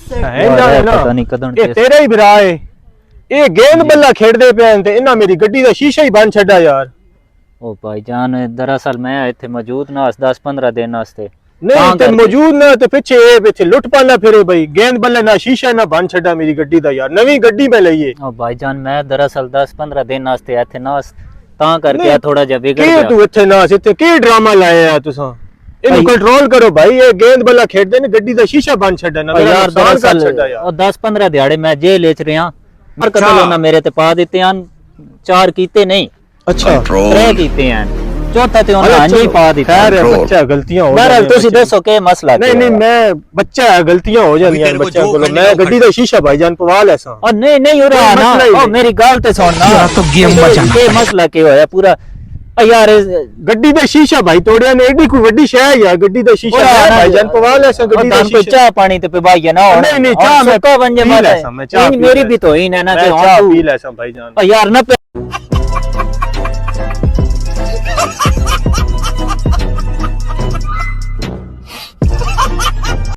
ਪਤਾ ਨਹੀਂ ਕਦੋਂ ਇਹ ਤੇਰਾ ਹੀ ਭਰਾ ਏ ਇਹ ਗੇਂਦ ਬੱਲਾ ਖੇਡਦੇ ਪਏ ਤੇ ਇਹਨਾਂ ਮੇਰੀ ਗੱਡੀ ਦਾ ਸ਼ੀਸ਼ਾ ਹੀ ਬੰਦ ਛੱਡਾ ਯਾਰ ਉਹ ਭਾਈਜਾਨ ਦਰਅਸਲ ਮੈਂ ਇੱਥੇ ਮੌਜੂਦ ਨਾ 10-15 ਦਿਨ ਵਾਸਤੇ ਨਹੀਂ ਤੇ ਮੌਜੂਦ ਨਾ ਤੇ ਪਿੱਛੇ ਲੁੱਟ ਪਾਣਾ ਫਿਰੇ ਬਈ ਗੇਂਦ ਬੱਲਾ ਨਾ ਸ਼ੀਸ਼ਾ ਨਾ ਬੰਦ ਛੱਡਾ ਮੇਰੀ ਗੱਡੀ ਦਾ ਯਾਰ ਨਵੀਂ ਗੱਡੀ ਮੈਂ ਲਈਏ ਉਹ ਭਾਈਜਾਨ ਮੈਂ ਦਰਅਸਲ 10-15 ਦਿਨ ਵਾਸਤੇ ਇੱਥੇ ਨਾ ਤਾਂ ਕਰਕੇ ਥੋੜਾ ਜਿਹਾ ਵਿਗੜ ਕੀ ਗਿਆ ਤੂੰ ਇੱਥੇ ਨਾ ਇੱਥੇ ਕੀ ਡਰਾਮਾ ਲਾਇਆ ਆ ਤੁਸੀਂ ਇਹਨੂੰ ਕੰਟਰੋਲ ਕਰੋ ਭਾਈ ਇਹ ਗੇਂਦ ਬੱਲਾ ਖੇਡਦੇ ਨੇ ਗੱਡੀ ਦਾ ਸ਼ੀਸ਼ਾ ਬੰਦ ਛੱਡਾ ਨਾ ਮੇਰਾ ਨੁਕਸਾਨ ਕਰ ਛੱਡਾ ਯਾਰ ਉਹ 10-15 ਦਿਹਾੜੇ ਮੈਂ ਜੇਲ੍ਹ ਚ ਰਿਹਾ ਪਰ ਕਤਲ ਉਹਨਾਂ ਮੇਰੇ ਤੇ ਪਾ ਦਿੱਤੇ ਹਨ 4 ਕੀਤੇ ਨਹੀਂ ਅੱਛਾ 3 ਕੀਤੇ ਹਨ ਚੌਥਾ ਤੇ ਉਹਨਾਂ ਨਹੀਂ ਪਾ ਦਿੱਤਾ ਖੈਰ ਹੈ ਬੱਚਾ ਗਲਤੀਆਂ ਹੋ ਬਹਰਹਾਲ ਤੁਸੀਂ ਦੱਸੋ ਕੀ ਮਸਲਾ ਨਹੀਂ ਮੈਂ ਬੱਚਾ ਹੈ ਗਲਤੀਆਂ ਹੋ ਜਾਂਦੀਆਂ ਬੱਚਿਆਂ ਕੋਲ ਮੈਂ ਗੱਡੀ ਦਾ ਸ਼ੀਸ਼ਾ ਭਾਈਜਾਨ ਪਵਾ ਲੈਸਾਂ ਉਹ ਨਹੀਂ ਹੋ ਰਿਹਾ ਨਾ ਉਹ ਮੇਰੀ ਗੱਲ ਤੇ ਸੁਣ ਨਾ तो गेम बचाना ਇਹ ਮਸਲਾ ਕੀ ਹੋਇਆ ਪੂਰਾ ਯਾਰ ਗੱਡੀ ਦਾ ਸ਼ੀਸ਼ਾ ਭਾਈ ਤੋੜਿਆ ਨੇ ਏਡੀ ਕੋਈ ਵੱਡੀ ਸ਼ੈ ਯਾਰ ਗੱਡੀ ਦਾ ਸ਼ੀਸ਼ਾ ਭਾਈਜਾਨ ਪਵਾ ਲੈਸਾਂ ਗੱਡੀ ਦਾ ਸ਼ੀਸ਼ਾ ਚਾਹ ਪਾਣੀ ਤੇ ਪਿਵਾਈਏ ਨਾ ਨਹੀਂ ਚਾਹ ਮੈਂ ਬੰਜੇ ਪੀ ਲੈਸਾਂ ਮੇਰੀ ਵੀ तो ही ना ਚਾਹ ਪੀ ਲੈਸਾਂ ਭਾਈਜਾਨ यार ना